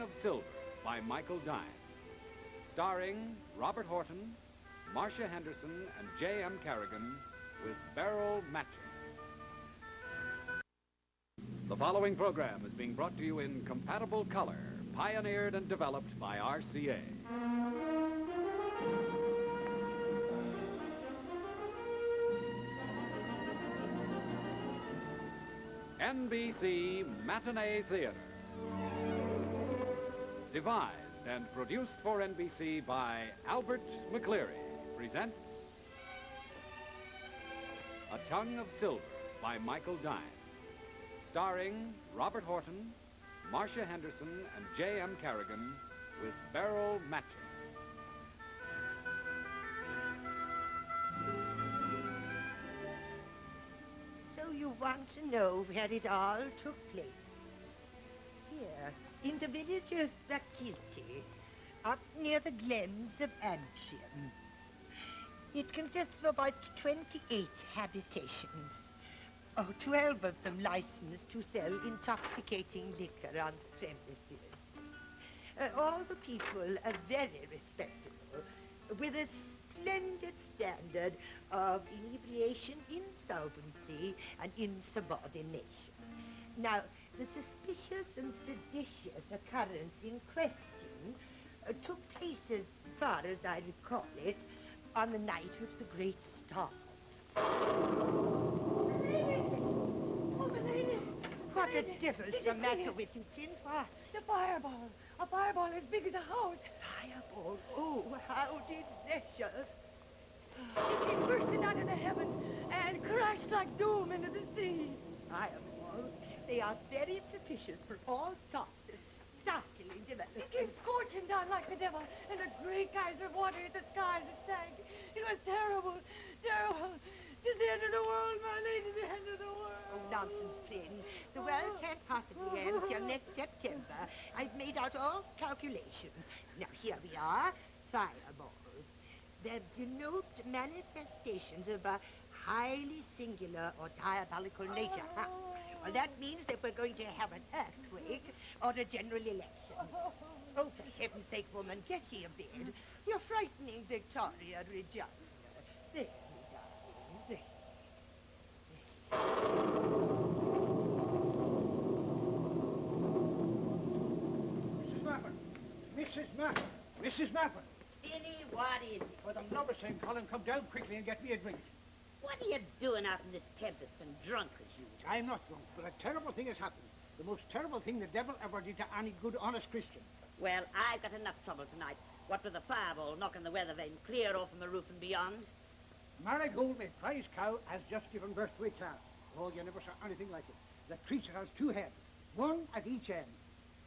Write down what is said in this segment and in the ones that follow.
Tongue of Silver by Michael Dine. Starring Robert Horton, Marcia Henderson, and J.M. Carrigan, with Beryl Matchett. The following program is being brought to you in compatible color, pioneered and developed by RCA. NBC Matinee Theater. Devised and produced for NBC by Albert McCleary, presents A Tongue of Silver by Michael Dine. Starring Robert Horton, Marcia Henderson, and J.M. Carrigan, with Beryl Matchett. So you want to know where it all took place? Here, in the village of Bakilty, up near the glens of Antrim. It consists of about 28 habitations. 12 of them licensed to sell intoxicating liquor on the premises. All the people are very respectable, with a splendid standard of inebriation, insolvency, and insubordination. Now, the suspicious and seditious occurrence in question took place, as far as I recall it, on the night of the great storm. What the devil's the matter with you, Clint? What? The fireball. A fireball as big as a house. Fireball? Oh, how delicious. It came bursting out of the heavens and crashed like doom into the sea. Fireballs? They are very propitious for all sorts of startling It developments. came scorching down like the devil, and a great geyser of water hit the skies and sank. It was terrible, terrible. It's the end of the world, my lady, the end of the world. Oh, nonsense, Flynn. The world can't possibly end till next September. I've made out all calculations. Now, here we are, fireballs. They denote manifestations of a highly singular or diabolical nature. Huh? Well, that means that we're going to have an earthquake or a general election. Oh, for heaven's sake, woman, get to your bed. You're frightening Victoria Regina. There, you darling, there. Mrs. Mappin! Mrs. Mappin! Mrs. Mappin! Billy, what is it? For the love of St. Colin, come down quickly and get me a drink. What are you doing out in this tempest and drunk as usual? I'm not drunk, but a terrible thing has happened. The most terrible thing the devil ever did to any good, honest Christian. Well, I've got enough trouble tonight. What with the fireball knocking the weather vane clear off from the roof and beyond. Marigold, my prize cow, has just given birth to a calf. Oh, you never saw anything like it. The creature has 2 heads, one at each end.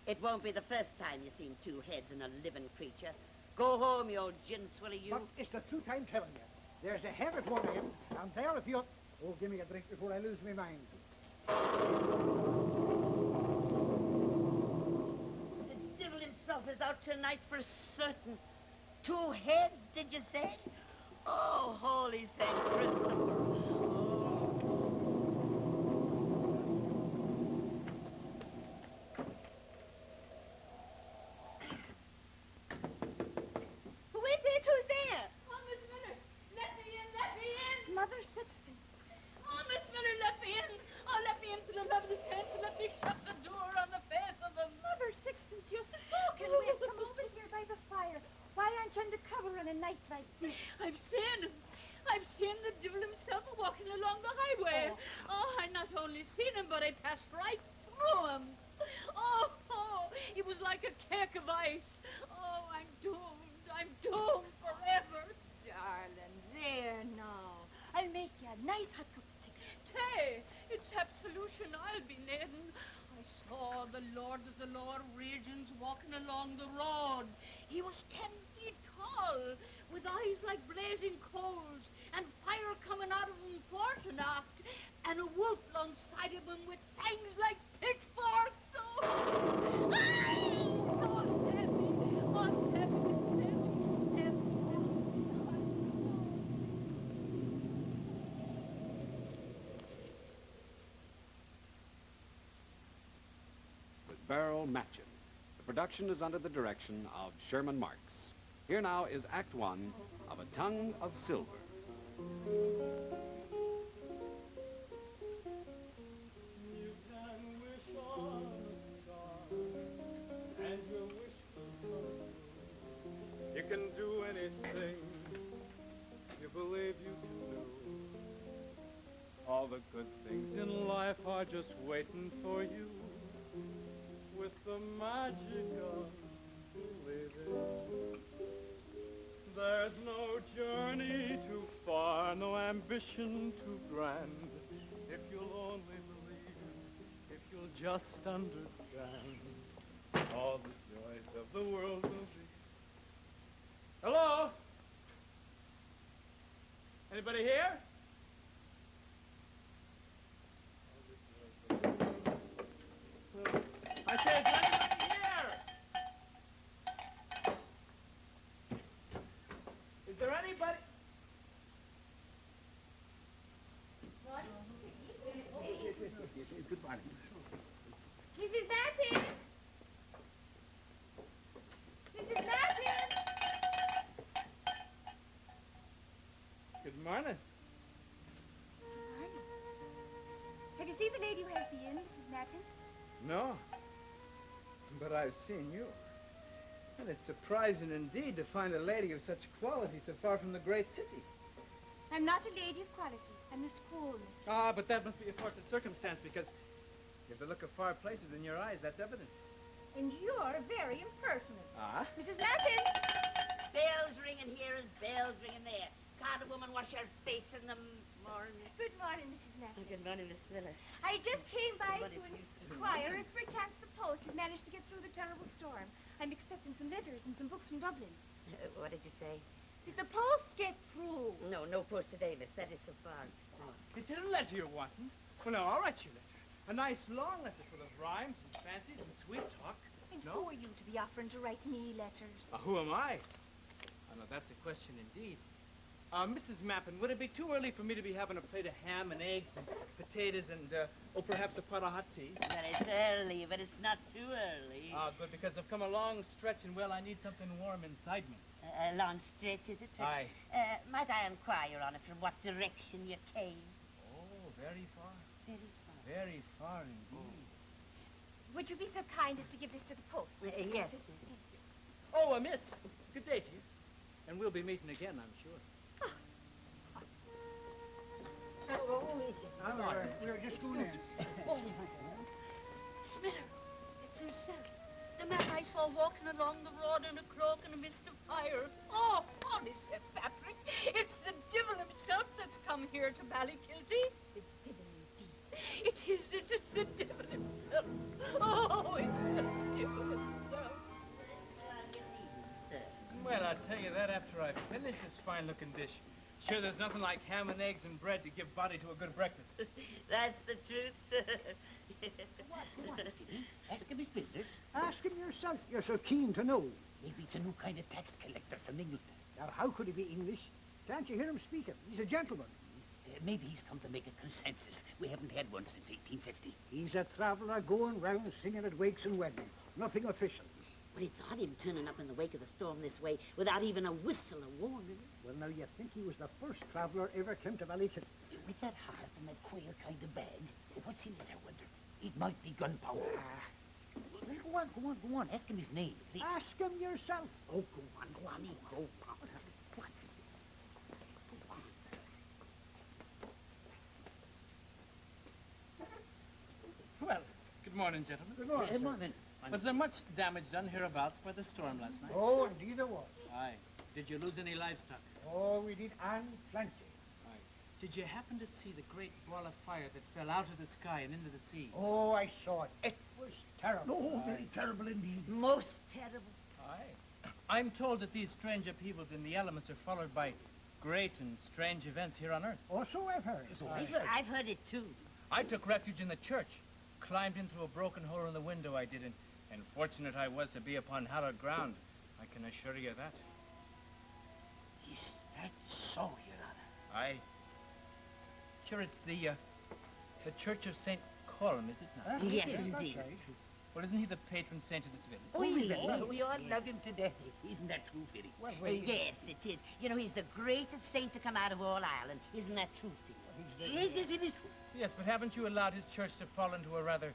It won't be the first time you've seen 2 heads in a living creature. Go home, you old gin swiller, you. But it's the truth I'm telling you. There's a head at one end, and there at the other. Oh, give me a drink before I lose my mind. The devil himself is out tonight for certain. 2 heads, did you say? Oh, holy Saint Christopher. Who's there? Oh, Miss Miller, let me in, let me in. Mother Sixpence. Oh, Miss Miller, let me in. Oh, let me in for the love of the saints and let me shut the door on the face of them. Mother Sixpence, you're soaking wet. Come over here by the fire. Why aren't you under cover on a night like this? I've seen him. I've seen the devil himself walking along the highway. Oh, I not only seen him, but I passed right through him. Oh, he was like a cake of ice. Oh, I'm doomed. I'm doomed forever. Darling, there now. I'll make you a nice hot cup of tea. Tay, it's absolution I'll be needing. I saw the Lord of the Law Regions walking along the road. He was 10 feet tall, with eyes like blazing coals, and fire coming out of him fort and aft, and a wolf alongside of him with fangs like pitchforks. Oh, oh, heavy, oh, heavy. With Beryl Matchett. The production is under the direction of Sherman Marks. Here now is Act One of A Tongue of Silver. You can wish on a star, and your wish will come true. You can do anything you believe you can do. All the good things in life are just waiting for you. With the magic of believing. There's no journey too far, no ambition too grand. If you'll only believe, if you'll just understand, all the joys of the world will be. Hello? Anybody here? I say, is there anybody here? Is there anybody? Good morning. Mrs. Mappin! Mrs. Mappin! Good morning. Have you seen the lady who has the inn, Mrs. Mappin? No, but I've seen you. And it's surprising indeed to find a lady of such quality so far from the great city. I'm not a lady of quality. I'm Miss Coolness. Ah, but that must be a force of circumstance because you have the look of far places in your eyes. That's evident. And you're very impertinent. Ah? Mrs. Mappin! Bells ringing here and bells ringing there. Can't a woman wash her face in the morning? Good morning, Mrs. Mappin. Good morning, Miss Miller. I just came by Good to morning. inquire if perchance the post had managed to get through the terrible storm. I'm expecting some letters and some books from Dublin. What did you say? Did the post get through? No post today, miss. That is so far. Is it a letter you're wanting? Well, no, I'll write you a letter. A nice long letter full of rhymes and fancies and sweet talk. And No? who are you to be offering to write me letters? Who am I? Oh, no, that's a question indeed. Mrs. Mappin, would it be too early for me to be having a plate of ham and eggs and potatoes and, perhaps a pot of hot tea? Well, it's early, but it's not too early. Ah, good, because I've come a long stretch and, well, I need something warm inside me. A long stretch, is it? Aye. Might I inquire on it from what direction you came? Oh, very far. Very far. Very far indeed. Would you be so kind as to give this to the post? Yes. Oh, miss, good day to you. And we'll be meeting again, I'm sure. We're just going in. Smith, it's herself. The man I saw walking along the road in a cloak and a mist of fire. Oh, holy St. Patrick. It's the devil himself that's come here to Ballykilty. The devil indeed. It is. It's the devil himself. Oh, it's the devil himself. Well, I'll tell you that after I finish this fine-looking dish. Sure, there's nothing like ham and eggs and bread to give body to a good breakfast. That's the truth. What, Jimmy? Ask him his business. Ask him yourself. You're so keen to know. Maybe it's a new kind of tax collector from England. Now, how could he be English? Can't you hear him speaking? He's a gentleman. Maybe he's come to make a consensus. We haven't had one since 1850. He's a traveller going round singing at wakes and weddings. Nothing official. Well, it's odd him turning up in the wake of the storm this way without even a whistle of warning. Well, now, you think he was the first traveller ever came to Ballykilty? With that heart and that queer kind of bag, what's in it, I wonder? It might be gunpowder. Well, go on. Ask him his name, please. Ask him yourself. Oh, go on. Go on. Go on. Well, good morning, gentlemen. Good morning, sir. Morning. Was there much damage done hereabouts by the storm last night? Oh, indeed there was. Aye. Did you lose any livestock? Oh, we did and plenty. Aye. Did you happen to see the great ball of fire that fell out of the sky and into the sea? Oh, I saw it. It was terrible. Oh, very terrible indeed. Most terrible. Aye. I'm told that these strange upheavals in the elements are followed by great and strange events here on Earth. Oh, so I've heard. I've heard it too. I took refuge in the church, climbed in through a broken hole in the window I did, and fortunate I was to be upon hallowed ground. I can assure you that. Is that so, Your Honor? Aye. Sure, it's the Church of St. Colm, is it not? Yes, That's indeed. right. Well, isn't he the patron saint of this village? Oh, yes, we all yes. love him to death. Isn't that true, Philly? Yes, it is. You know, he's the greatest saint to come out of all Ireland. Isn't that true, Phil? Yes, it is true. Yes, but haven't you allowed his church to fall into a rather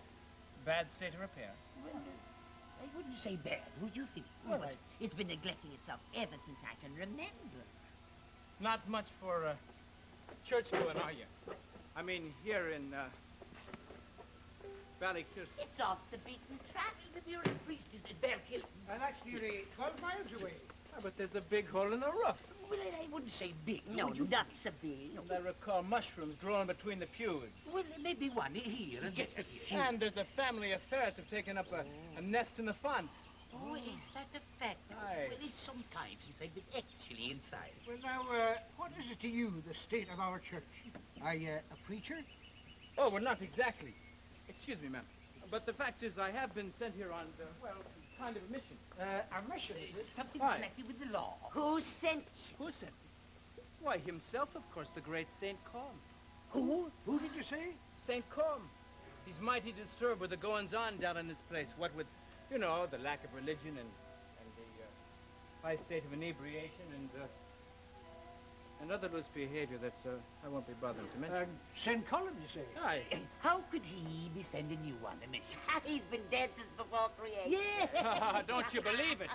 bad state of repair? Well, I wouldn't say bad, would you, Philly? Well, it's been neglecting itself ever since I can remember. Not much for church going, are you? I mean, here in Ballycliffe. It's off the beaten track. The nearest priest is at Ballycliffe. And that's nearly 12 miles away. Ah, but there's a big hole in the roof. Well, I wouldn't say big. No, would you? not so big. And I recall mushrooms growing between the pews. Well, maybe one here and Just there. a few. And there's a family of ferrets have taken up a nest in the font. Oh, is that a fact? Aye. Well, it's some time since I've been actually inside. Well, now, what is it to you, the state of our church? Are you a preacher? Oh, well, not exactly. Excuse me, ma'am. But the fact is, I have been sent here on, well, kind of a mission. A mission, is it? Something Aye. connected with the law. Who sent you? Who sent me? Why, himself, of course, the great Saint Colm. Who? Who did you say? Saint Colm. He's mighty disturbed with the goings-on down in this place. What with, you know, the lack of religion and the high state of inebriation and other loose behavior that I won't be bothering to mention. St. Colin, you say? Aye. How could he be sending you on a mission? He's been dead since before creation. Yeah. Don't you believe it?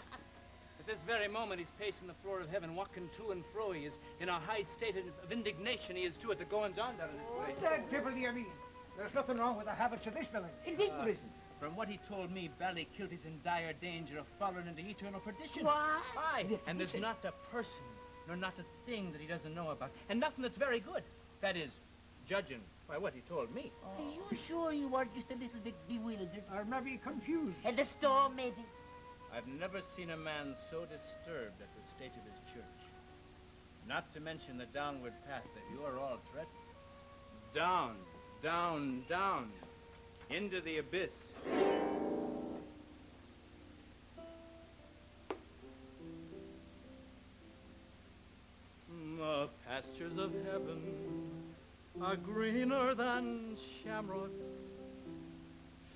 At this very moment, he's pacing the floor of heaven, walking to and fro. He is in a high state of indignation. He is, too, at the goings-on down in this place. What the devil do you mean? There's nothing wrong with the habits of this village. Indeed there isn't. From what he told me, Ballycliffe is in dire danger of falling into eternal perdition. What? Aye, and there's not a person, nor not a thing that he doesn't know about, and nothing that's very good. That is, judging by what he told me. Are you sure you are just a little bit bewildered? Or maybe confused. And the storm, maybe. I've never seen a man so disturbed at the state of his church. Not to mention the downward path that you are all treading. Down, down, down, into the abyss. The pastures of heaven are greener than shamrocks,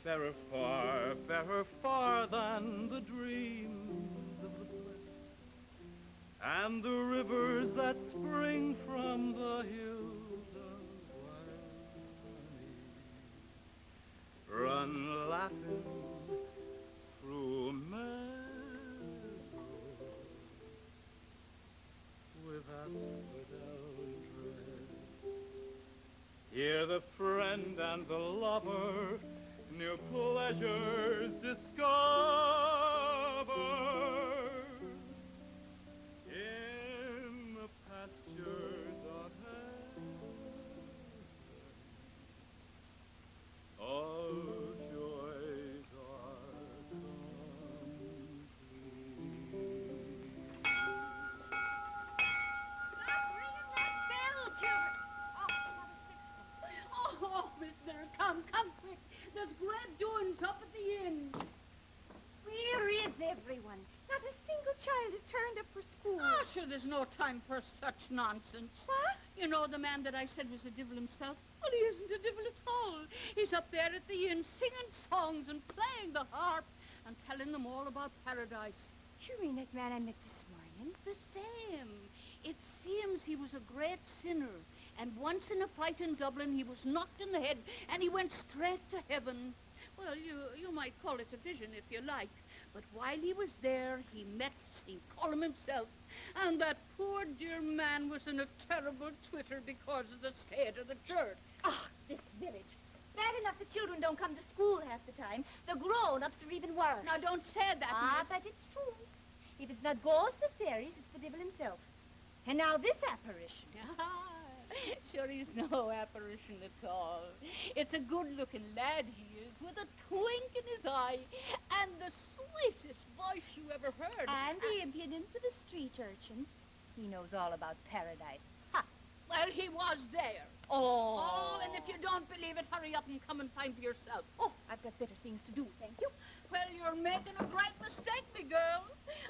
fairer far than the dreams of the blest, and the rivers that spring from the hills of Wyoming run laughing through meadows with asphodel dread. Here the friend and the lover new pleasures discover in the pastures of heaven. All joys are complete. Stop ringing that bell, children. Oh, Miss Miller, come quick. There's great doings up at the inn. Where is everyone? Not a single child has turned up for school. Oh, sure, there's no time for such nonsense. What? You know the man that I said was a devil himself? Well, he isn't a devil at all. He's up there at the inn singing songs and playing the harp and telling them all about paradise. You mean that man I met this morning? The same. It seems he was a great sinner, and once in a fight in Dublin he was knocked in the head and he went straight to heaven. Well, you might call it a vision if you like, but while he was there he met St. Colum himself, and that poor dear man was in a terrible twitter because of the state of the church. Oh, this village. Bad enough the children don't come to school half the time. The grown-ups are even worse. Now, don't say that, miss. But it's true. If it's not ghosts or fairies, it's the devil himself. And now this apparition. Sure, he's no apparition at all. It's a good-looking lad he is, with a twink in his eye, and the sweetest voice you ever heard. And the impudence of a street urchin. He knows all about paradise. Ha! Well, he was there. Oh. And if you don't believe it, hurry up and come and find for yourself. Oh, I've got better things to do, thank you. Well, you're making a great mistake, me girl.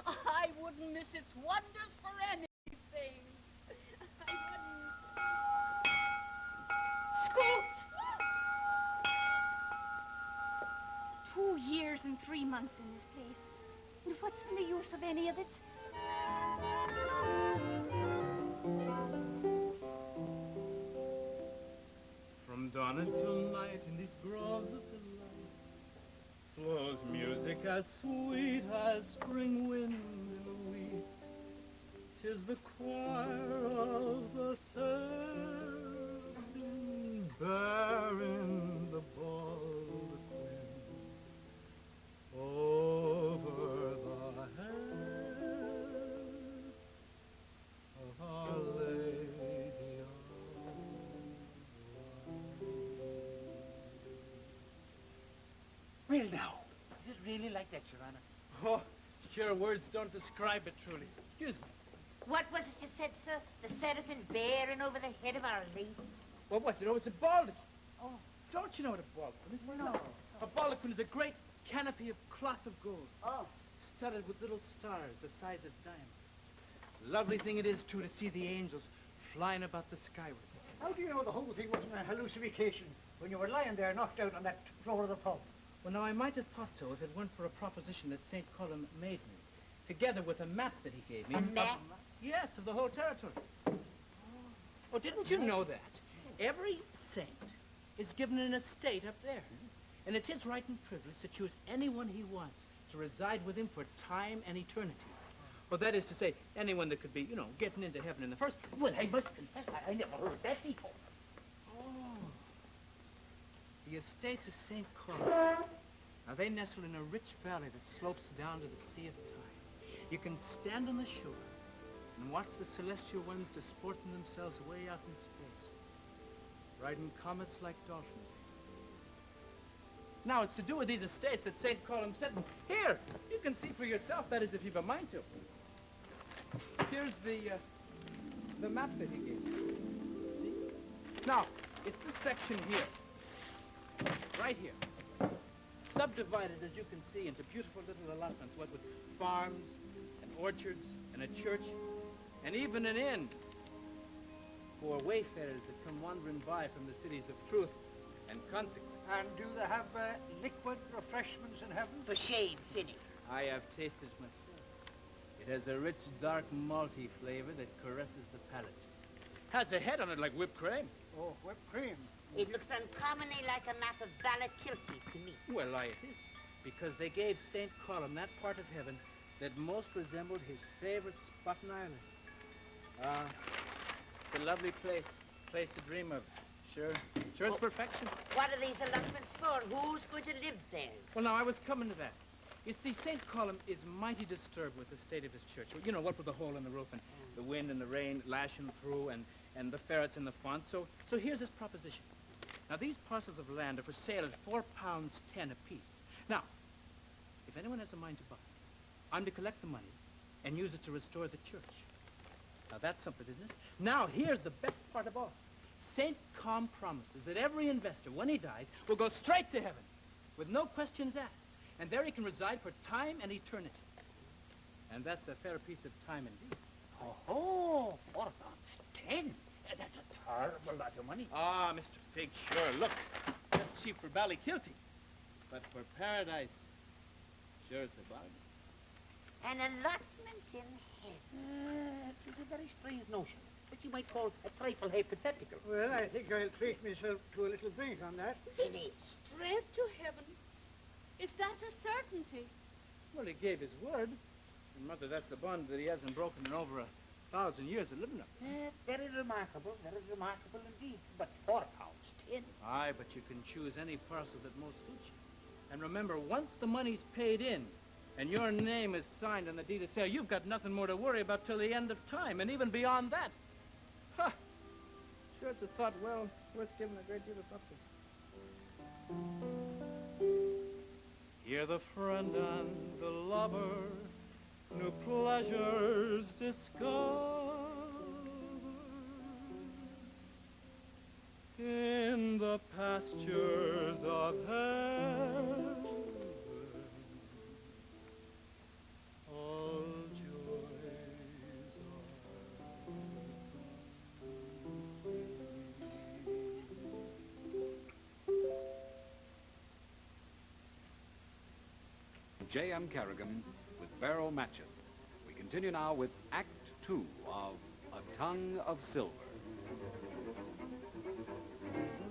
I wouldn't miss its wonders for anything. I wouldn't. Scoot! 2 years years and 3 months in this place. And what's been the use of any of it? From dawn until night in these groves of delight flows music as sweet as spring wind in the wheat. 'Tis the choir of the seraphim bearing the baldachin over the head of Our Lady of Well, now, is it really like that, Your Honor? Oh, sure, words don't describe it truly. Excuse me. What was it you said, sir? The seraphim bearing over the head of Our Lady? What was it? Oh, it's a baldachin. Oh, don't you know what a baldachin is? No. A baldachin is a great canopy of cloth of gold, Oh. studded with little stars the size of diamonds. Lovely thing it is, too, to see the angels flying about the skyward. How do you know the whole thing wasn't a hallucination when you were lying there knocked out on that floor of the pub? Well, now, I might have thought so if it weren't for a proposition that St. Column made me, together with a map that he gave me. A map? Yes, of the whole territory. Oh, didn't you know that? Every saint is given an estate up there. And it's his right and privilege to choose anyone he wants to reside with him for time and eternity. Well, that is to say, anyone that could be, getting into heaven in the first place. Well, I must confess, I never heard that before. Oh. The estates of St. Column. Now, they nestle in a rich valley that slopes down to the Sea of Time. You can stand on the shore and watch the celestial ones disporting themselves way out in space, riding comets like dolphins. Now, it's to do with these estates that St. Column said, here, you can see for yourself, that is, if you've a mind to. Here's the map that he gave me. See? Now, it's this section here, right here, subdivided, as you can see, into beautiful little allotments, what with farms and orchards and a church and even an inn for wayfarers that come wandering by from the cities of truth and consequence. And do they have liquid refreshments in heaven? For shame, Finney. I have tasted it myself. It has a rich, dark, malty flavor that caresses the palate. Has a head on it like whipped cream. Oh, whipped cream. It looks uncommonly like a map of Ballakilty to me. Well, it is. Because they gave St. Column that part of heaven that most resembled his favorite spot in Ireland. It's a lovely place. Place to dream of. Sure it's perfection. What are these allotments for? Who's going to live there? Well, now, I was coming to that. You see, St. Column is mighty disturbed with the state of his church. Well, what with the hole in the roof and the wind and the rain lashing through and the ferrets in the font. So here's his proposition. Now, these parcels of land are for sale at £4.10 apiece. Now, if anyone has a mind to buy, I'm to collect the money and use it to restore the church. Now, that's something, isn't it? Now, here's the best part of all. St. Com promises that every investor, when he dies, will go straight to heaven with no questions asked. And there he can reside for time and eternity. And that's a fair piece of time indeed. Oh, £4.10. That's a terrible lot of money. Ah, Mr. Fig, sure. Look, that's cheap for Ballakilty. But for paradise, sure it's a bargain. An allotment in heaven. It is a very strange notion, which you might call a trifle hypothetical. Well, I think I'll treat myself to a little drink on that. Finney. Straight to heaven. Is that a certainty? Well, he gave his word. And, Mother, that's the bond that he hasn't broken in over 1,000 years of living up. Very remarkable indeed. But £4.10. Aye, but you can choose any parcel that most suits you. And remember, once the money's paid in and your name is signed on the deed of sale, you've got nothing more to worry about till the end of time, and even beyond that. Ha! Sure, it's a thought well worth giving a great deal of thought to. Here the friend and the lover new pleasures discover in the pastures of heaven. All joys are J.M. Kerrigan with Beryl Matchett. We continue now with Act 2 of A Tongue of Silver.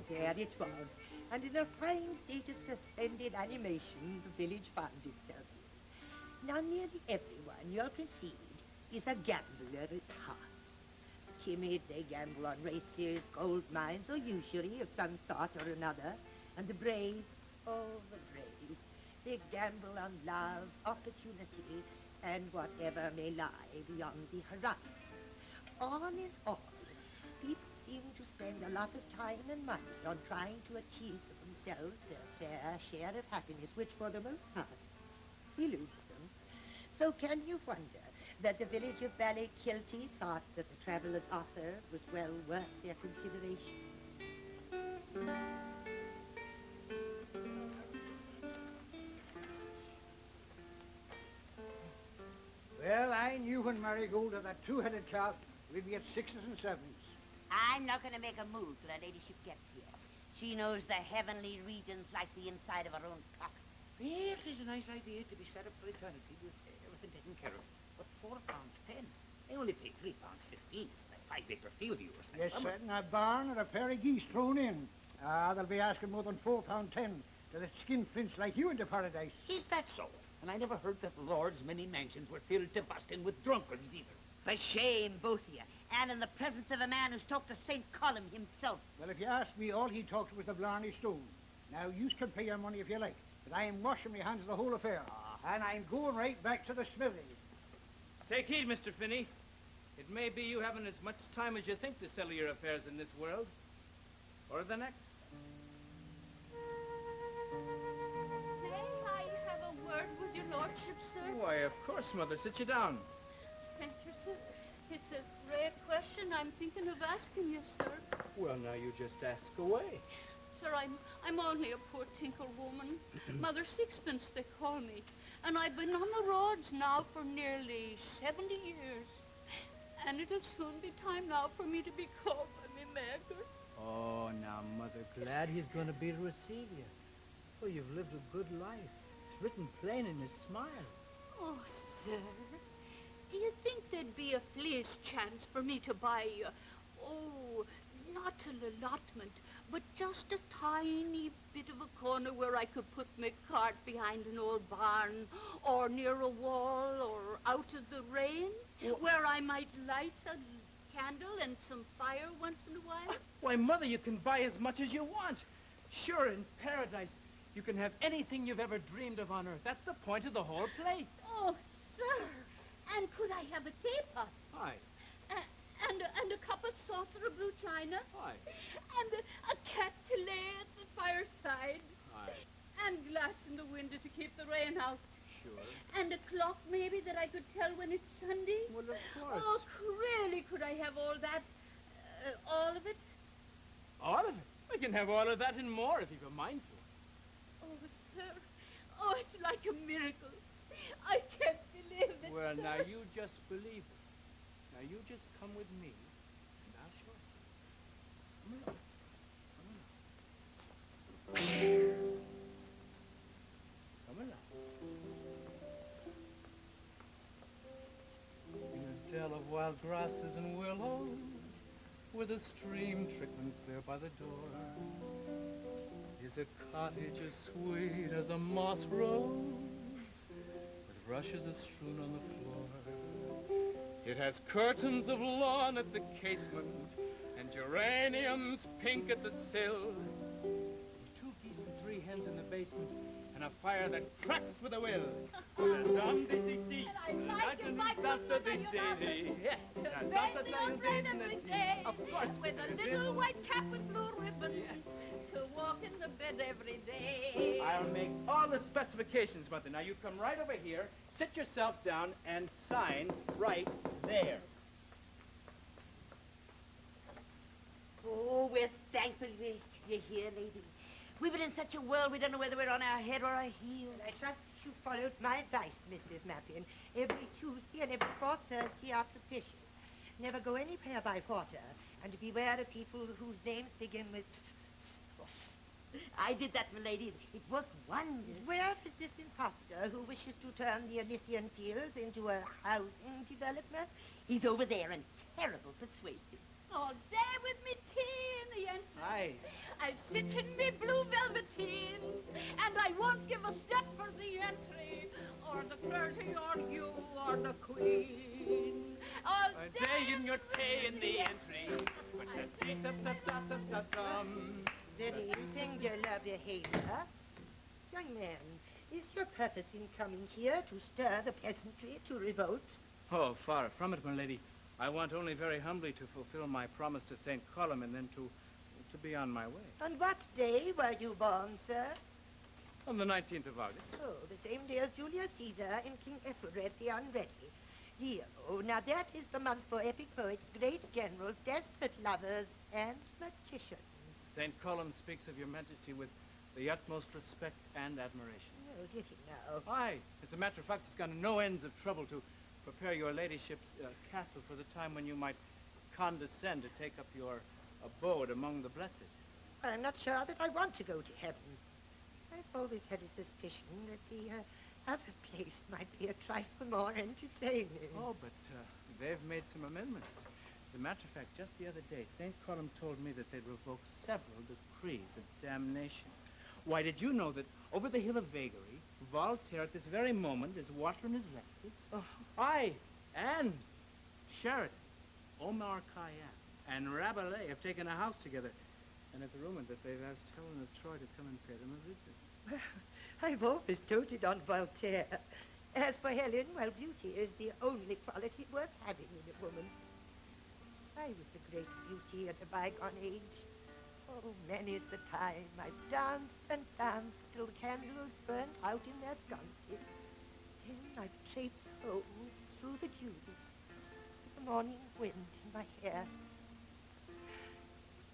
There it was, and in a fine state of suspended animation, the village found itself in. Now, nearly everyone, you'll concede, is a gambler at heart. Timid, they gamble on races, gold mines, or usury of some sort or another. And the brave, oh, the brave, they gamble on love, opportunity, and whatever may lie beyond the horizon. All in all, people seem to spend a lot of time and money on trying to achieve for themselves a fair share of happiness, which for the most part eludes them. So can you wonder that the village of Ballykilty thought that the traveller's offer was well worth their consideration? Well, I knew when Marigold had that two-headed calf, we'd be at sixes and sevens. I'm not going to make a move till her ladyship gets here. She knows the heavenly regions like the inside of her own pocket. Well, it's a nice idea to be set up for eternity with everything taken care of. But £4.10. They only pay £3.15 for that 5-acre field of yours. Yes, sir, and a barn and a pair of geese thrown in. They'll be asking more than £4.10 to let skinflints like you into paradise. Is that so? And I never heard that Lord's many mansions were filled to busting with drunkards either. For shame, both of you. And in the presence of a man who's talked to St. Column himself. Well, if you ask me, all he talked was the Blarney Stone. Now, you can pay your money if you like, but I am washing my hands of the whole affair. And I'm going right back to the smithy. Take heed, Mr. Finney. It may be you haven't as much time as you think to settle your affairs in this world. Or the next. May I have a word with your lordship, sir? Why, of course, Mother. Sit you down. Thank you, sir. It's a rare question I'm thinking of asking you, sir. Well, now you just ask away. Sir, I'm only a poor tinkle woman. Mother Sixpence, they call me. And I've been on the roads now for nearly 70 years. And it'll soon be time now for me to be called by me maker. Oh, now, Mother, glad he's going to be to receive you. Oh, you've lived a good life. It's written plain in his smile. Oh, sir, do you think there'd be a flea's chance for me to buy, not an allotment, but just a tiny bit of a corner where I could put my cart behind an old barn, or near a wall, or out of the rain, where I might light a candle and some fire once in a while? Why, Mother, you can buy as much as you want. Sure, in paradise, you can have anything you've ever dreamed of on earth. That's the point of the whole place. Oh, sir, and could I have a teapot? Why? And a cup of saucer of blue china? Why? And a cat to lay at the fireside? Why? And glass in the window to keep the rain out? Sure. And a clock, maybe, that I could tell when it's Sunday? Well, of course. Oh, really, could I have all that? All of it? All of it? I can have all of that and more if you've a mind to it. Oh, sir. Oh, it's like a miracle. I can't believe it. Well, sir. now, you just believe it. Now, you just come with me, and I'll show you. Come along. Come along. In a dell of wild grasses and willows, with a stream trickling clear by the door, is a cottage as sweet as a moss rose, with rushes strewn on the floor. It has curtains of lawn at the casement, and geraniums pink at the sill, and 2 geese and 3 hens in the basement, and a fire that cracks with a will. And I like it like the rain every day. Of course. With a little white cap with blue ribbon. Yes. To walk in the bed every day. I'll make all the specifications, Mother. Now, you come right over here, sit yourself down, and sign right there. Oh, we're thankful you're here, lady. We've been in such a whirl, we don't know whether we're on our head or our heels. I trust you followed my advice, Mrs. Mappin. Every Tuesday and every 4th Thursday after fishing. Never go anywhere by water, and beware of people whose names begin with... I did that, milady. It worked wonders. Where is this imposter who wishes to turn the Elysian Fields into a housing development? He's over there and terrible persuasive. All day with me tea in the entry. Aye. I sit in me blue velveteens, and I won't give a step for the entry, or the flirty, or you, or the queen. All day in your tea in the entry. Very singular behavior. Young man, is your purpose in coming here to stir the peasantry to revolt? Oh, far from it, my lady. I want only very humbly to fulfill my promise to St. Column and then to be on my way. On what day were you born, sir? On the 19th of August. Oh, the same day as Julius Caesar and King Ethelred the Unready. Leo, now that is the month for epic poets, great generals, desperate lovers, and magicians. St. Column speaks of your majesty with the utmost respect and admiration. Oh, did he now? Aye. As a matter of fact, it's gone to no ends of trouble to prepare your ladyship's castle for the time when you might condescend to take up your abode among the blessed. I'm not sure that I want to go to heaven. I've always had a suspicion that the other place might be a trifle more entertaining. Oh, but they've made some amendments. As a matter of fact, just the other day, St. Column told me that they'd revoke several decrees of damnation. Why, did you know that over the hill of Vagary, Voltaire at this very moment is watering his Lexus? Oh. Aye, and Sheridan, Omar Khayyam, and Rabelais have taken a house together. And it's rumored that they've asked Helen of Troy to come and pay them a visit. Well, I've always doted on Voltaire. As for Helen, well, beauty is the only quality worth having in a woman. I was a great beauty at a bygone age. Oh, many's the time I've danced and danced till the candles burnt out in their sconces. Then I've traipsed home through the dew with the morning wind in my hair.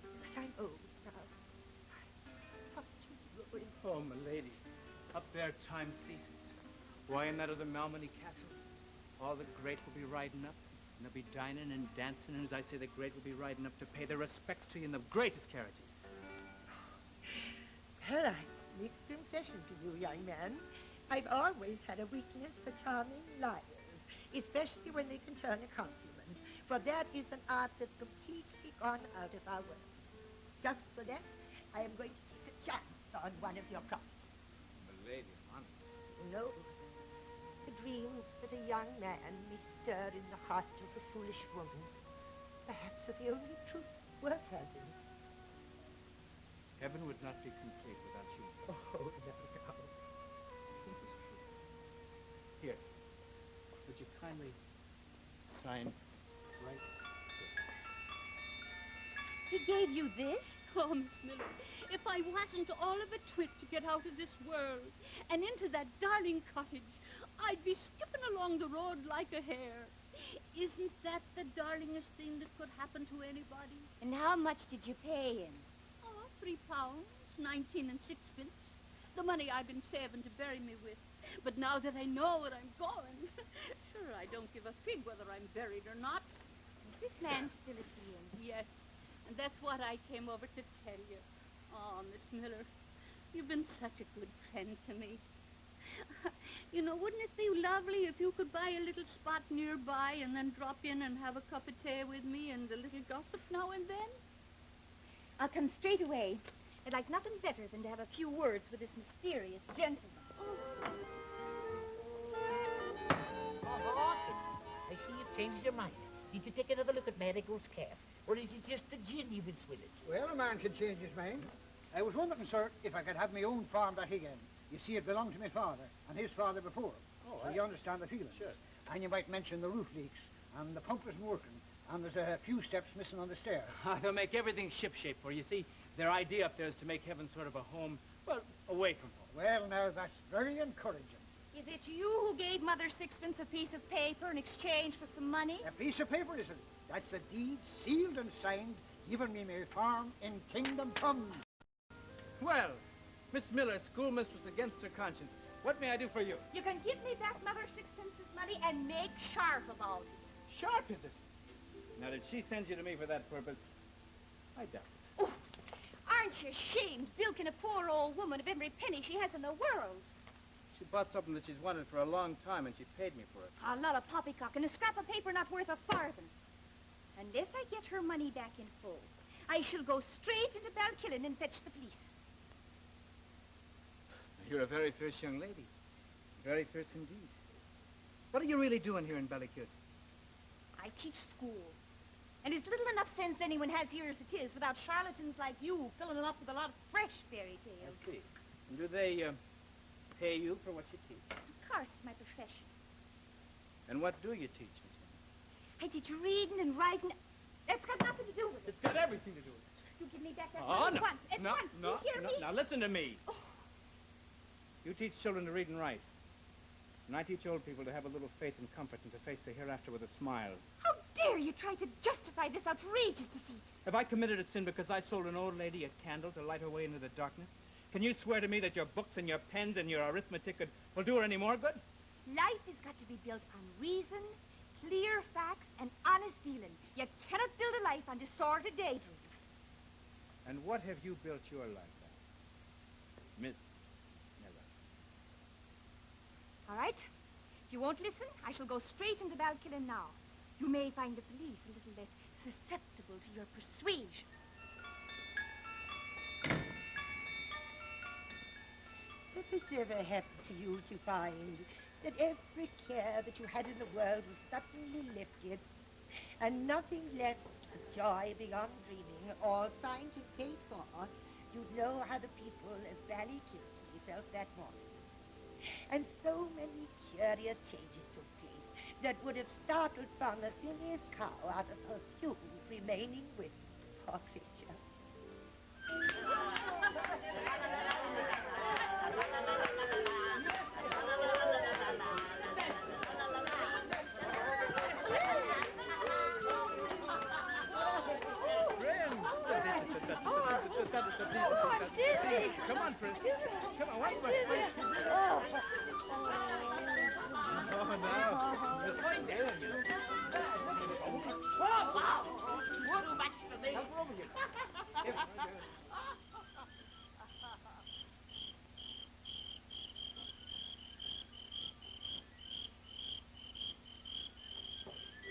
But I'm old now. Up to ruin. Oh, my lady, up there time ceases. Why, in that other Malmedy castle, all the great will be riding up, and they'll be dining and dancing, and as I say, the great will be riding up to pay their respects to you in the greatest carriages. Well, I make a confession to you, young man. I've always had a weakness for charming liars, especially when they can turn a compliment, for that is an art that's completely gone out of our world. Just for that, I am going to take a chance on one of your properties. My lady, honey. Who knows? The dreams that a young man may stir in the heart of a foolish woman, perhaps are the only truth worth having. Heaven would not be complete without you. Oh, no, no. It was true. Here, would you kindly sign right here? He gave you this? Oh, Miss Miller, if I wasn't all of a twit to get out of this world and into that darling cottage, I'd be skipping along the road like a hare. Isn't that the darlingest thing that could happen to anybody? And how much did you pay him? Oh, £3, 19 and 6 pence. The money I've been saving to bury me with. But now that I know where I'm going, sure, I don't give a fig whether I'm buried or not. Is this man still at the inn? Yes, and that's what I came over to tell you. Oh, Miss Miller, you've been such a good friend to me. You know, wouldn't it be lovely if you could buy a little spot nearby and then drop in and have a cup of tea with me and a little gossip now and then? I'll come straight away. I'd like nothing better than to have a few words with this mysterious gentleman. Horton, I see you've changed your mind. Did you take another look at Marigold's calf? Or is it just the gin you've been swilling? Well, a man can change his mind. I was wondering, sir, if I could have my own farm back again. You see, it belonged to my father, and his father before. Oh, so you understand the feeling. Sure. And you might mention the roof leaks, and the pump isn't working, and there's a few steps missing on the stair. They'll make everything shipshape for you. See, their idea up there is to make heaven sort of a home, well, away from home. Well, now, that's very encouraging. Is it you who gave Mother sixpence a piece of paper in exchange for some money? A piece of paper, isn't it? That's a deed sealed and signed, giving me my farm in Kingdom Come. Well, Miss Miller, schoolmistress against her conscience, what may I do for you? You can give me back Mother sixpence's money and make sharp about it. Sharp, is it? Now, did she send you to me for that purpose? I doubt it. Oh, aren't Aren't you ashamed, bilking a poor old woman of every penny she has in the world? She bought something that she's wanted for a long time, and she paid me for it. A lot of poppycock and a scrap of paper not worth a farthing. Unless I get her money back in full, I shall go straight into Balkillen and fetch the police. You're a very fierce young lady. Very fierce indeed. What are you really doing here in Ballycute? I teach school. And it's little enough sense anyone has here as it is without charlatans like you filling it up with a lot of fresh fairy tales. I see. And do they pay you for what you teach? Of course, it's my profession. And what do you teach, Miss Bennett? I teach reading and writing. That's got nothing to do with it. It's got everything to do with it. You give me back that Oh, money no. at once. At No, once. no, You hear no. me? Now listen to me. Oh. You teach children to read and write. And I teach old people to have a little faith and comfort and to face the hereafter with a smile. How dare you try to justify this outrageous deceit? Have I committed a sin because I sold an old lady a candle to light her way into the darkness? Can you swear to me that your books and your pens and your arithmetic will do her any more good? Life has got to be built on reason, clear facts, and honest dealing. You cannot build a life on distorted daydreams. And what have you built your life on, Miss Miller? All right? If you won't listen, I shall go straight into Balkillen now. You may find the police a little less susceptible to your persuasion. If it's ever happened to you to find that every care that you had in the world was suddenly lifted, and nothing left but joy beyond dreaming, all signed and paid for, you'd know how the people of Ballycute felt that morning. And so many curious changes took place that would have startled Farmer Phineas Cow out of her few remaining wits, poor creature. Come on, Fritz. Come on, what? Oh, no. It's fine down, you know. Wow! Too much for me. Over you.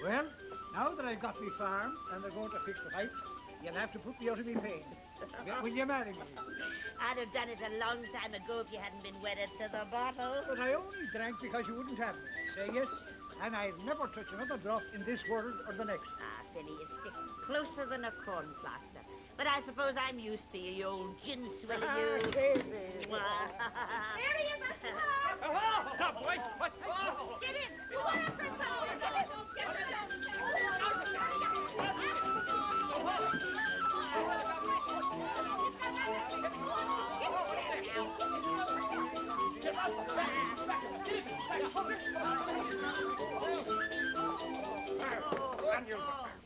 Well, now that I've got me farm and they're going to fix the pipes, you'll have to put me out of me pain. Will you marry me? I'd have done it a long time ago if you hadn't been wedded to the bottle. But I only drank because you wouldn't have me. Say yes, and I'll never touch another drop in this world or the next. Ah, Finny, you stick closer than a corn plaster. But I suppose I'm used to you, you old gin swiller, you. There he is, Mr. Hart. Oh, stop, boy. What? Get in. Go on up for a second. Get in.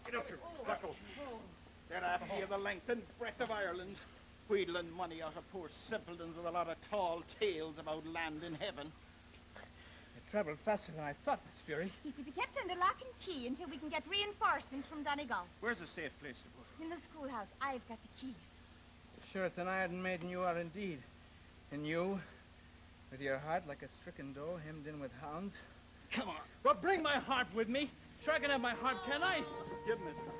Get up here, Buckle. They're after you the length and breadth of Ireland, wheedling money out of poor simpletons with a lot of tall tales about land in heaven. It traveled faster than I thought, Miss Fury. He's to be kept under lock and key until we can get reinforcements from Donegal. Where's a safe place to put In the schoolhouse. I've got the keys. Sure, it's an iron maiden you are indeed. And you, with your heart like a stricken doe hemmed in with hounds. Come on. Well, bring my harp with me. Sure, I can have my harp, can I? Give him his gun.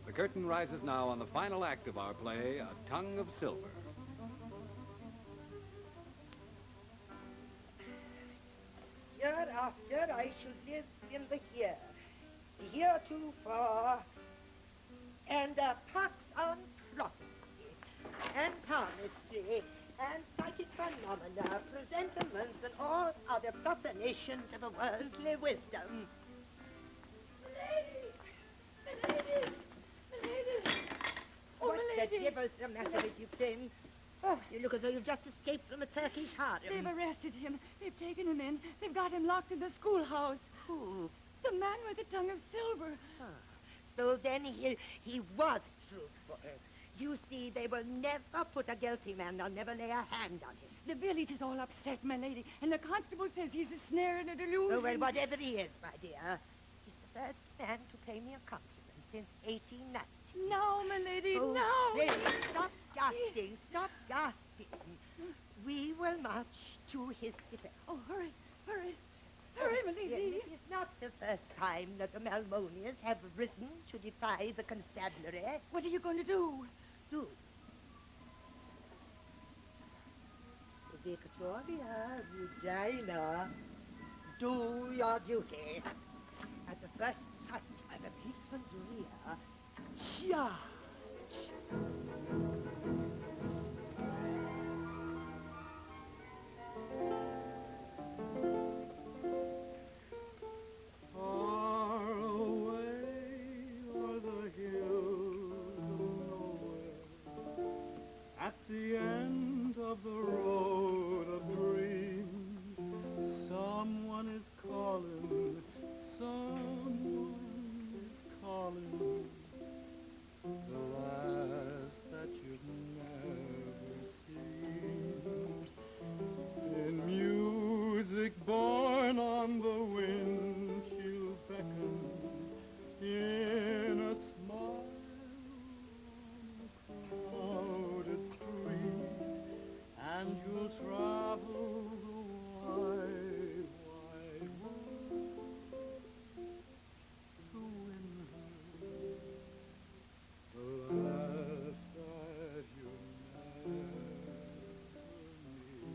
The curtain rises now on the final act of our play, A Tongue of Silver. Hereafter I shall live in the heretofore, and pox on prophecy, and palmistry, and psychic phenomena, presentiments, and all other profanations of a worldly wisdom. Milady! Oh, What milady! the devil's the matter with you, Flynn? Oh, you look as though you've just escaped from a Turkish harem. They've arrested him. They've taken him in. They've got him locked in the schoolhouse. Who? The man with the tongue of silver. Ah, so then he was truthful. You see, they will never put a guilty man. They'll never lay a hand on him. The village is all upset, my lady, and the constable says he's a snare and a delusion. Oh, well, whatever he is, my dear, he's the first man to pay me a compliment since 1890. No, my lady, Oh, no. really, stop gasping, stop gasping. We will march to his defense. Oh, hurry, hurry, hurry, my lady. It is not the first time that the Malmonians have risen to defy the constabulary. What are you going to do? Do. Victoria, Regina, do your duty. At the first sight of a policeman's rear, charge. Far away are the hills of nowhere, at the end of the road of dreams. Someone is calling, someone is calling, the last that you've never seen. In music born on the wind, she'll beckon in a smile on a crowded street, and you'll travel the wide, wide world to win her, the last that you never meet.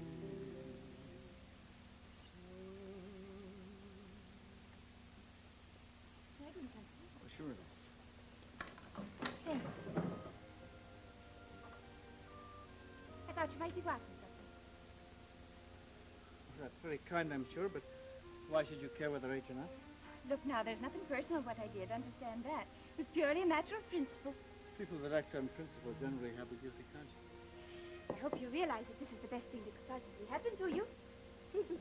Oh, sure it is. I thought you might be wanting something. That's very kind, I'm sure, but why should you care whether I eat or not? Look now, there's nothing personal what I did. Understand that. It was purely a matter of principle. People that act on principle generally have a guilty conscience. I hope you realize that this is the best thing that could possibly happen to you.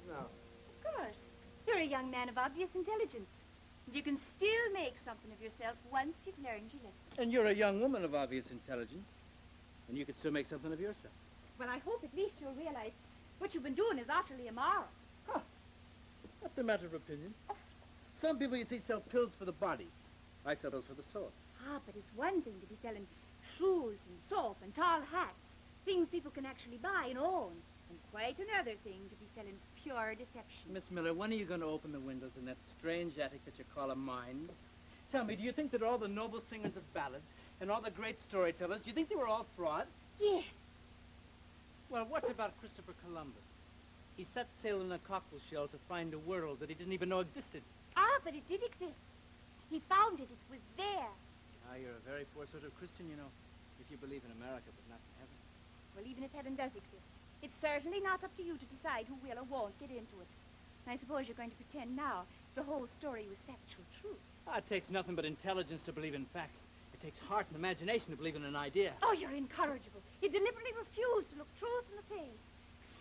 No. Of course. You're a young man of obvious intelligence. And you can still make something of yourself once you've learned your lesson. And you're a young woman of obvious intelligence, and you can still make something of yourself. Well, I hope at least you'll realize what you've been doing is utterly immoral. That's a matter of opinion. Some people, you see, sell pills for the body. I sell those for the soul. Ah, but it's one thing to be selling shoes and soap and tall hats, things people can actually buy and own, and quite another thing to be selling pure deception. Miss Miller, when are you going to open the windows in that strange attic that you call a mind? Tell me, do you think that all the noble singers of ballads and all the great storytellers, do you think they were all frauds? Yes. Well, what about Christopher Columbus? He set sail in a cockle shell to find a world that he didn't even know existed. Ah, but it did exist. He found it. It was there. Ah, you're a very poor sort of Christian, you know, if you believe in America but not in heaven. Well, even if heaven does exist, it's certainly not up to you to decide who will or won't get into it. And I suppose you're going to pretend now the whole story was factual truth. Ah, it takes nothing but intelligence to believe in facts. It takes heart and imagination to believe in an idea. Oh, you're incorrigible. You deliberately refuse to look truth in the face.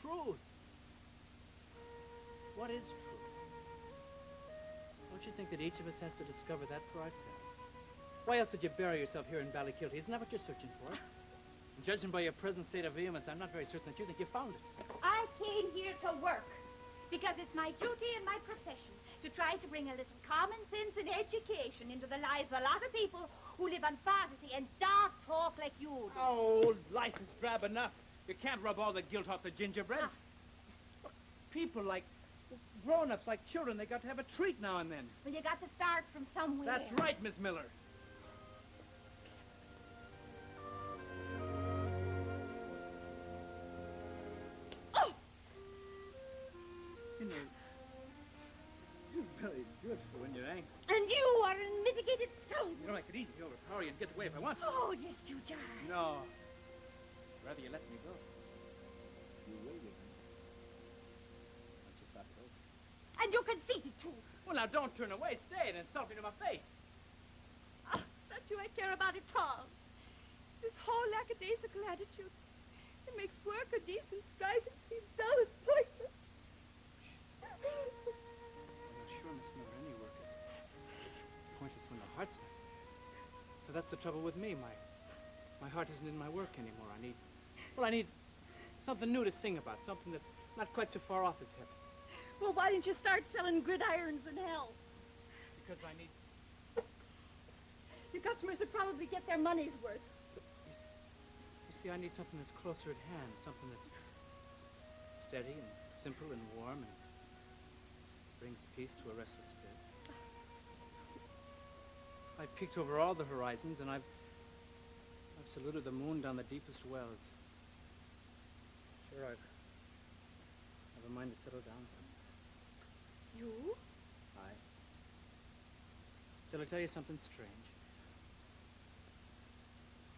Truth? What is truth? Don't you think that each of us has to discover that for ourselves? Why else did you bury yourself here in Ballykilty? Isn't that what you're searching for? And judging by your present state of vehemence, I'm not very certain that you think you found it. I came here to work because it's my duty and my profession to try to bring a little common sense and education into the lives of a lot of people who live on fantasy and dark talk like you do. Oh, life is drab enough. You can't rub all the guilt off the gingerbread. Look, people like grown-ups, like children, they got to have a treat now and then. Well, you got to start from somewhere. That's right, Miss Miller. Oh! You know, you're very good for when you're angry. And you are a mitigated scoundrel. You know, I could easily overpower you and get away if I want to. Oh, just you try. No. Rather you let me go. You will get me. Once you thought it over. And you're conceited, too. Well, now, don't turn away. Stay and insult me to my face. Ah, not you I care about at all. This whole lackadaisical attitude. It makes work a decent strike. It seems dull and pointless. Well, sure, Miss Miller, any work is pointless when the heart's not. So that's the trouble with me. My heart isn't in my work anymore. I need something new to sing about, something that's not quite so far off as heaven. Well, why didn't you start selling gridirons in hell? Because I need... Your customers would probably get their money's worth. You see, I need something that's closer at hand, something that's steady and simple and warm and brings peace to a restless spirit. I've peeked over all the horizons, and I've saluted the moon down the deepest wells. Sure, I've a mind to settle down somewhere. You? Aye. Shall I tell you something strange?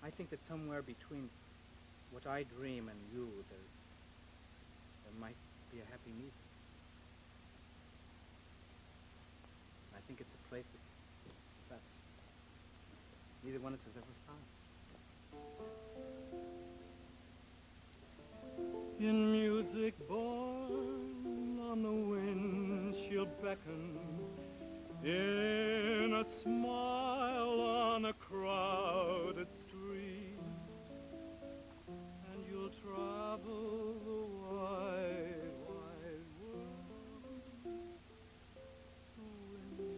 I think that somewhere between what I dream and you, there might be a happy medium. I think it's a place that perhaps neither one of us has ever found. In music born on the wind, she'll beckon. In a smile on a crowded street, and you'll travel the wide, wide world. When you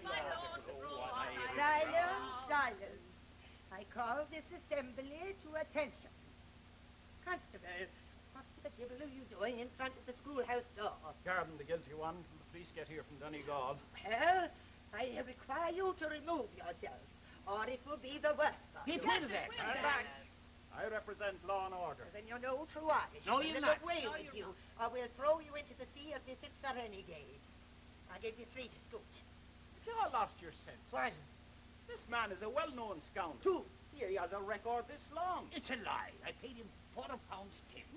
life had never known. Silence, silence. I call this assembly to attention. Constable, what the devil are you doing in front of the schoolhouse door? Guarding the guilty one till the police get here from Donegal. Well, I require you to remove yourself, or it will be the worse for you. Stand back. I represent law and order. Then you're no true Irish. No, you're not. Away with you, or we'll throw you into the sea as if it's a renegade. I'll give you 3 to scoot. You all lost your sense. One, This man is a well-known scoundrel. 2. Here he has a record this long. It's a lie. I paid him £4 10.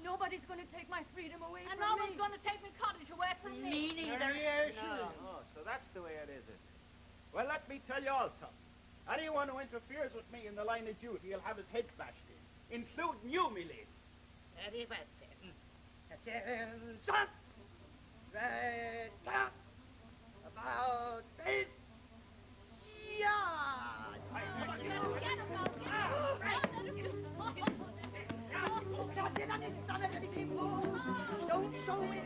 Nobody's going to take my freedom away And from no one's me. going to take my cottage away from me. No, so that's the way it is it? Well, let me tell you all something. Anyone who interferes with me in the line of duty will have his head bashed in, including you, me lady. Very well, then. Attention! Right up! About this! Yard! Just get on his stomach and keep moving. Don't show it in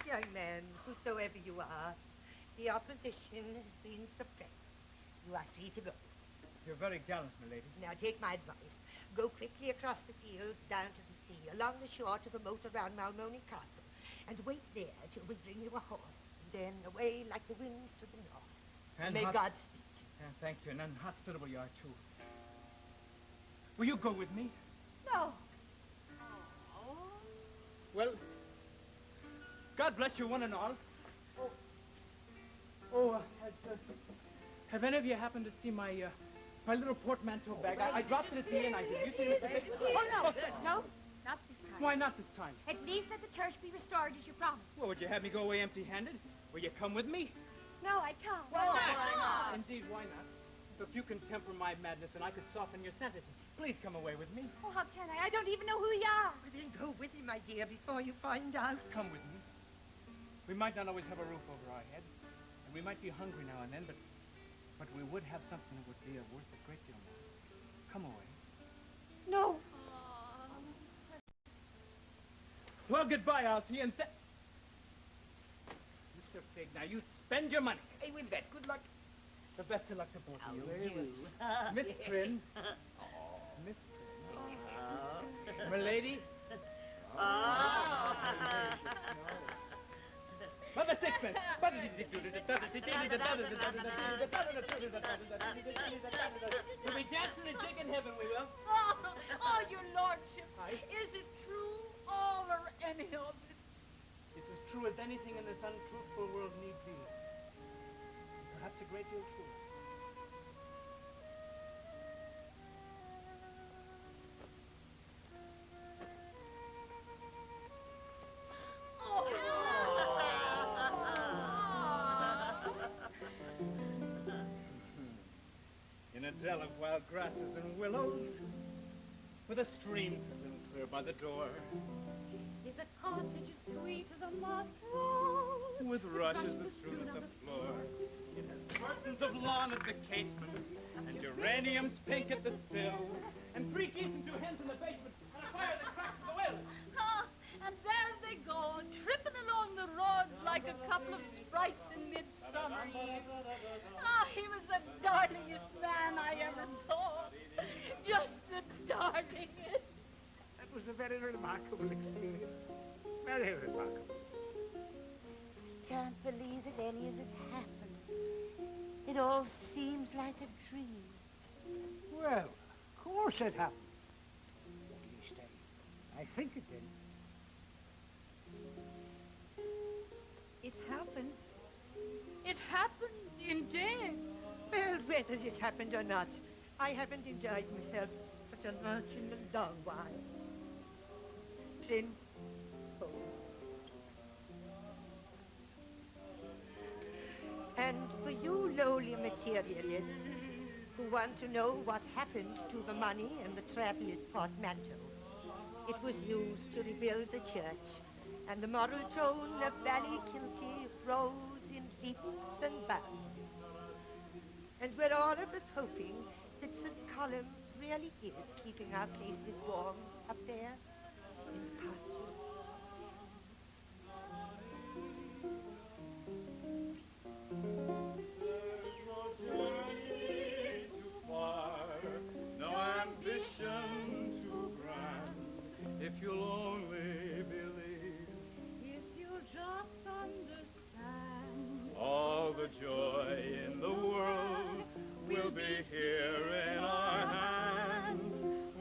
Young man, whosoever you are, the opposition has been suppressed. You are free to go. You're very gallant, my lady. Now take my advice. Go quickly across the fields down to the sea, along the shore to the moat around Malmoney Castle, and wait there till we bring you a horse. Then away like the winds to the north. And May God speed you. Thank you, and unhospitable you are, too. Will you go with me? No. Well, God bless you, one and all. Have any of you happened to see my little portmanteau bag? I dropped it at the inn. I did. You see it? Oh, no. No, not this time. Why not this time? At least let the church be restored as you promised. Well, would you have me go away empty-handed? Will you come with me? No, I can't. Why not? Indeed, why not? If you can temper my madness and I could soften your sentence, please come away with me. Oh, how can I? I don't even know who you are. Well, then go with him, my dear, before you find out. Come with me. We might not always have a roof over our head, and we might be hungry now and then, but we would have something that would be worth a great deal more. Come away. No. Well, goodbye, Alfie, and Mr. Fig, now you spend your money. Hey, with that, good luck. The best of luck to both of you. You. Miss Prynne. Miss Prynne. Milady. Oh. Mother Six. policeman. We'll be dancing a jig in heaven, we will. Oh, your lordship. Is it true, all or any of it? It's as true as anything in this untruthful world need be. Perhaps a great deal true. In a dell of wild grasses and willows, with a stream driven clear by the door, Is a cottage as sweet as a moss rose, with rushes that strewn at the floor. It has curtains of lawn at the casement, and geraniums pink at the sill, and 3 geese and 2 hens in the basement, and a fire that cracks at the will. And there they go, tripping along the road like a couple of sprites in midsummer eve. He was the darlingest man I ever saw. Just the darlingest. That was a very remarkable experience. Very remarkable. Can't believe that any of it happened. It all seems like a dream. Well, of course it happened. At least I think it did. It happened. It happened indeed. Well, whether this happened or not, I haven't enjoyed myself such a much in a long while. Prin. And for you lowly materialists who want to know what happened to the money and the traveler's portmanteau, it was used to rebuild the church, and the moral tone of Ballykilty rose in leaps and bounds. And we're all of us hoping that St. Column really is keeping our places warm up there in the pastures. No ambition too grand, if you'll only believe. if you just understand. All the joy in the world will be here in our hands,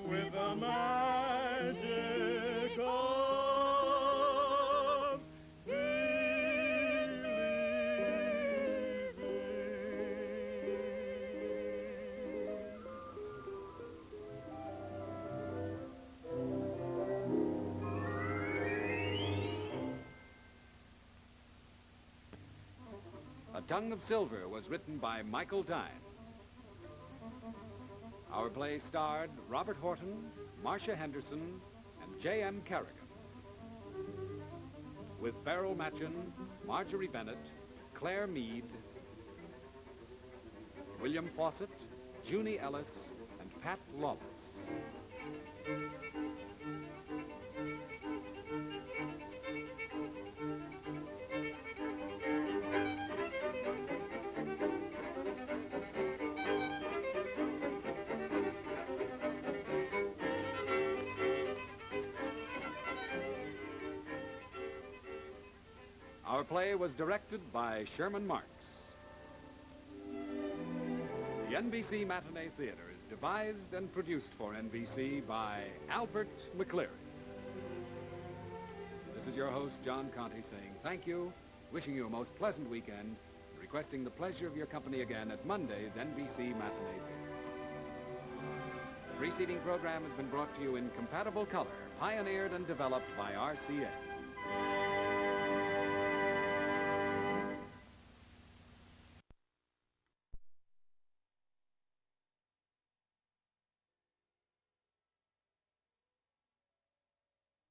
with the magic of A Tongue of Silver was written by Michael Dine. Our play starred Robert Horton, Marcia Henderson, and J.M. Carrigan. With Beryl Machin, Marjorie Bennett, Claire Mead, William Fawcett, Junie Ellis, and Pat Lawless. Our play was directed by Sherman Marks. The NBC Matinee Theater is devised and produced for NBC by Albert McCleary. This is your host, John Conte, saying thank you, wishing you a most pleasant weekend, and requesting the pleasure of your company again at Monday's NBC Matinee Theater. The preceding program has been brought to you in compatible color, pioneered and developed by RCA.